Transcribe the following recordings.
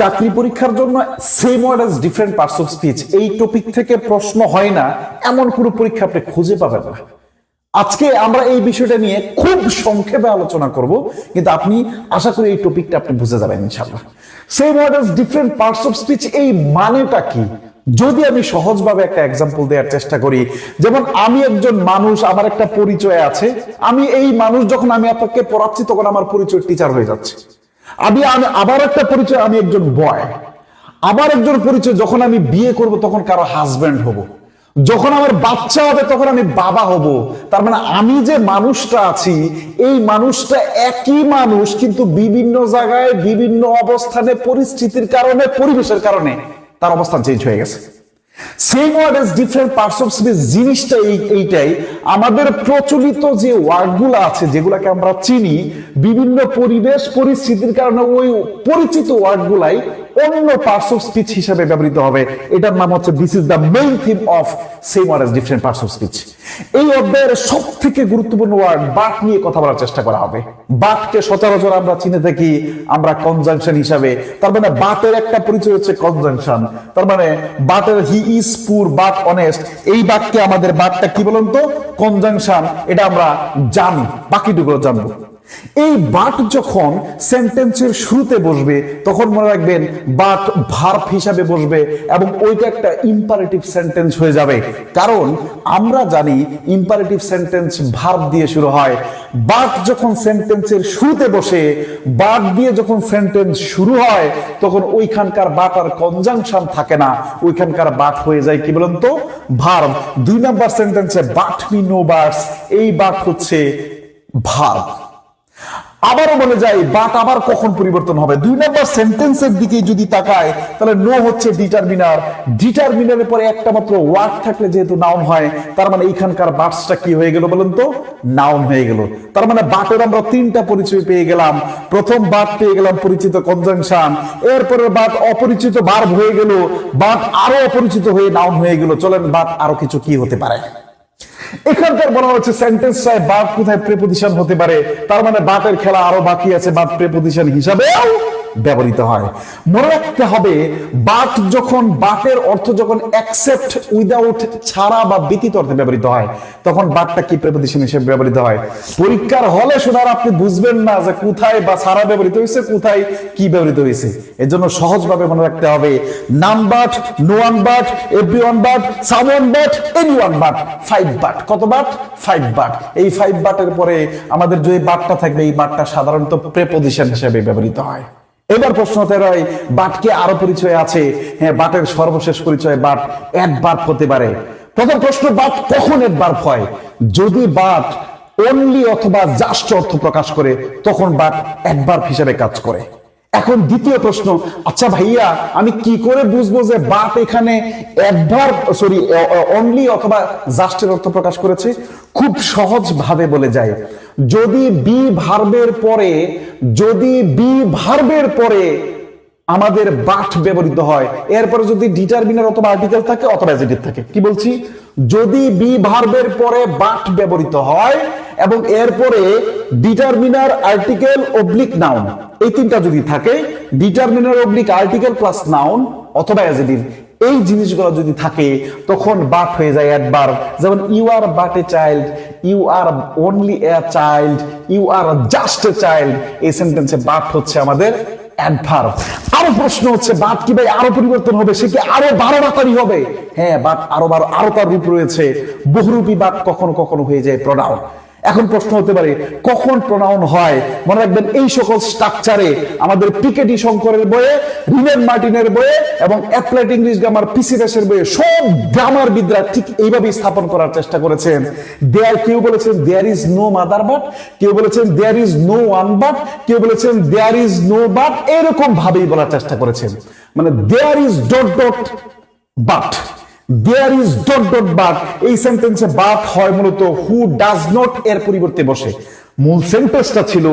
চাকরি পরীক্ষার জন্য same word as different parts of speech এই টপিক থেকে প্রশ্ন হয় না এমন কোনো পরীক্ষা আপনি খুঁজে পাবেন না। আজকে আমরা এই বিষয়টা নিয়ে খুব সংক্ষেপে আলোচনা করব, কিন্তু আপনি আশা করি এই টপিকটা আপনি বুঝে যাবেন ইনশাআল্লাহ। Same word as different parts of speech এই মানেটা কি, যদি আমি সহজভাবে একটা এক্সাম্পল দেওয়ার চেষ্টা করি। যেমন আমি একজন মানুষ, আমার একটা পরিচয় আছে, আমি এই মানুষ যখন আমি আপনাকে পড়াচ্ছি তখন আমার পরিচয় টিচার হয়ে যাচ্ছে। আমি আবার একটা পরিচয়, আমি একজন বয়। আবার একজন পরিচয়, যখন আমি বিয়ে করব তখন কারো হাজব্যান্ড হব। যখন আমার বাচ্চা হবে তখন আমি বাবা হব। তার মানে আমি যে মানুষটা আছি এই মানুষটা একই মানুষ, কিন্তু বিভিন্ন জায়গায় বিভিন্ন অবস্থানে পরিস্থিতির কারণে পরিবেশের কারণে তার অবস্থান চেঞ্জ হয়ে গেছে। Same word as different parts of speech জিনিসটা এইটাই। আমাদের প্রচলিত যে ওয়ার্ডগুলো আছে যেগুলোকে আমরা চিনি, বিভিন্ন পরিবেশ পরিস্থিতির কারণে ওই পরিচিত ওয়ার্ডগুলাই অন্য পার্টস অফ স্পিচ হিসেবে ব্যবহৃত হবে। এটার নাম হচ্ছে this is the main theme of same word as different parts of speech. এই অধ্যায়ের সব থেকে গুরুত্বপূর্ণ ওয়ার্ড বাট নিয়ে কথা বলার চেষ্টা করা হবে। বাটকে সচরাচর আমরা চিনে থাকি আমরা কনজাংশন হিসাবে। তার মানে বাটের একটা পরিচয় হচ্ছে কনজাংশন। তার মানে বাটের he is poor but honest, এই বাক্যে আমাদের বাটটা কি বলুন তো, কনজাংশন। এটা আমরা জানি, বাকিটুকু জানবো। এই বাট যখন সেন্টেন্সের শুরুতে বসবে তখন মনে রাখবেন বাট ভার্ব হিসাবে বসবে এবং ওইটা একটা ইম্পারেটিভ সেন্টেন্স হয়ে যাবে। কারণ আমরা জানি ইম্পারেটিভ সেন্টেন্স ভার্ব দিয়ে শুরু হয়। বাট যখন সেন্টেন্সের শুরুতে বসে, বাট দিয়ে যখন সেন্টেন্স শুরু হয় তখন ওইখানকার বাট আর কনজাংশন থাকে না, ওইখানকার বাট হয়ে যায় কি বলুন তো, ভার্ব। 2 নাম্বার সেন্টেন্সে বাট মি নো বার্ডস, এই বাট হচ্ছে ভার্ব। আবারও বলে যাই বাট আবার কখন পরিবর্তন হবে। 2 নাম্বার সেন্টেন্সের দিকে যদি তাকায় তাহলে নো হচ্ছে ডিটারমিনার। ডিটারমিনারের পরে একটা মাত্র ওয়ার্ড থাকলে যেহেতু নাউন হয়, তার মানে এইখানকার বাটসটা কি হয়ে গেল বলুন তো, নাউন হয়ে গেল। তার মানে বাটের আমরা 3টা পরিচয় পেয়ে গেলাম। প্রথম বাট পেয়ে গেলাম পরিচিত কনজাংশন, এরপরে বাট অপরিচিত ভার্ব হয়ে গেল, বাট আরো অপরিচিত হয়ে নাউন হয়ে গেল। চলেন বাট আরো কিছু কি হতে পারে। এখানকার বলা হচ্ছে সেন্টেন্স চাই বাট কোথায় প্রিপোজিশন হতে পারে। তার মানে বাটের খেলা আরো বাকি আছে, বাট প্রিপোজিশন হিসাবে ব্যবহৃত হয়। মনে রাখতে হবে বাট যখন, বাটের অর্থ যখন অ্যাকসেপ্ট উইদাউট, ছাড়া বা ব্যতীত অর্থে ব্যবহৃত হয় তখন বাটটা কি প্রিপোজিশন হিসেবে ব্যবহৃত হয়। পরীক্ষার হলে শোনার আপনি বুঝবেন না যে কোথায় বা ছাড়া ব্যবহৃত হয়েছে, কোথায় কি ব্যবহৃত হয়েছে। এজন্য সহজভাবে মনে রাখতে হবে নাম but, no one but, everyone but, someone but, anyone but. 5 but. কত বাট? 5 বাট। এই 5 বাটের পরে আমাদের যে বাটটা থাকবে এই বাটটা সাধারণত প্রিপোজিশন হিসেবে ব্যবহৃত হয়। এবার প্রশ্ন হতে পারে বাটকে আরো পরিচয় আছে। হ্যাঁ, বাটের সর্বশেষ পরিচয় বাট অ্যাডভার্ব হতে পারে। প্রথম প্রশ্ন, বাট কখন অ্যাডভার্ব হয়? যদি বাট অনলি অথবা জাস্ট অর্থ প্রকাশ করে তখন বাট অ্যাডভার্ব হিসেবে কাজ করে। এখন দ্বিতীয় প্রশ্ন, আচ্ছা ভাইয়া আমি কি করে বুঝবো যে বাট এখানে অ্যাডভার্ব অনলি অথবা জাস্টের অর্থ প্রকাশ করেছে? খুব সহজ ভাবে বলে যায়, যদি বি ভার্বের পরে আমাদের বাট ব্যবহৃত হয়, এরপরে যদি ডিটারমিনার অথবা আর্টিকেল থাকে অথবা অ্যাডজেক্টিভ থাকে। কি বলছি? যদি বি ভার্বের পরে বাট ব্যবহৃত হয় এবং এরপরে ডিটারমিনার, আর্টিকেল, অবলিক নাউন, এই 3টা যদি থাকে, determiner, oblique, article plus noun অথবা অ্যাডজেক্টিভ, এই জিনিসগুলো যদি থাকে তখন বাট হয়ে যায় অ্যাডভার্ব। যেমন you are but a child, you are only a child, you are just a child. এই সেন্টেন্সে বাট হচ্ছে আমাদের অ্যাডভার্ব। আরো প্রশ্ন হচ্ছে বাট কি ভাই আরো পরিবর্তন হবে, সে কি আরো 12 বাতারি হবে? হ্যাঁ, বাট আরো তার রূপ রয়েছে। বহুরূপী বাট কখনো কখনো হয়ে যায় প্রোনাউন। এখন প্রশ্ন হতে পারে কখন প্রোনাউন হয়? মনে রাখবেন এই সকল স্ট্রাকচারে আমাদের পিকেটি শঙ্করের বইয়ে, রিনেন মার্টিনের বইয়ে এবং অ্যাপ্লাইড ইংলিশ গ্রামার পিসি দাসের বইয়ে সব গ্রামারবিদরা ঠিক এইভাবে স্থাপন করার চেষ্টা করেছেন। কেউ বলেছেন there is no mother but, কেউ বলেছেন there is no one but, কেউ বলেছেন দেয়ার ইজ নো বাট, এরকম ভাবেই বলার চেষ্টা করেছেন। মানে there is dot dot but, there is dot dot but. এই সেন্টেন্সে বাট হয় মূলত হু ডাজ নট এর পরিবর্তে বসে। মূল সেন্টেন্সটা ছিল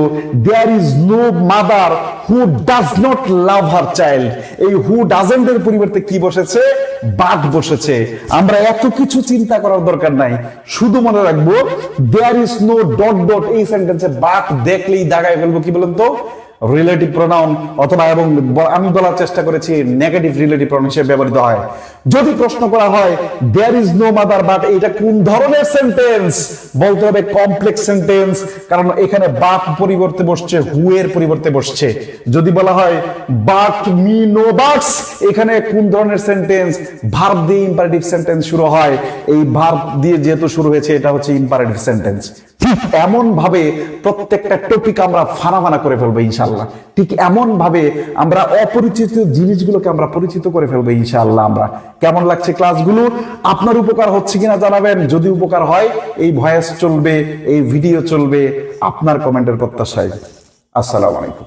there is no mother who does not love her child. এই হু ডাজন্ট এর পরিবর্তে কি বসেছে? বাট বসেছে। আমরা এত কিছু চিন্তা করার দরকার নাই, শুধু মনে রাখবো there is no dot dot. এই সেন্টেন্সে বাট দেখলেই দাগায় ফেলবো কি বলেন তো, রিলেটিভ প্রোনাউন অথবা এবং আমি বলার চেষ্টা করেছি নেগেটিভ রিলেটিভ প্রোনাউন হিসেবে ব্যবহৃত হয়। যদি প্রশ্ন করা হয় there is no mother but, এটা কোন ধরনের সেন্টেন্স, বলতে হবে কমপ্লেক্স সেন্টেন্স, কারণ এখানে বাট পরিবর্তে বসছে, হু এর পরিবর্তে বসছে। যদি বলা হয় বাট মি নো বাটস, এখানে কোন ধরনের সেন্টেন্স, ভার্ব দিয়ে ইম্পারেটিভ সেন্টেন্স শুরু হয়, এই ভার্ব দিয়ে যেহেতু শুরু হয়েছে এটা হচ্ছে ইম্পারেটিভ সেন্টেন্স। ঠিক এমন ভাবে প্রত্যেকটা টপিক আমরা ফানা করে ফেলবো ইনশাআল্লাহ। ঠিক এমন ভাবে আমরা অপরিচিত জিনিসগুলোকে আমরা পরিচিত করে ফেলবো ইনশাআল্লাহ। আমরা কেমন লাগছে ক্লাসগুলো, আপনার উপকার হচ্ছে কিনা জানাবেন। যদি উপকার হয় এই ভয়েস চলবে, এই ভিডিও চলবে, আপনার কমেন্টের প্রত্যাশায়। আসসালামু আলাইকুম।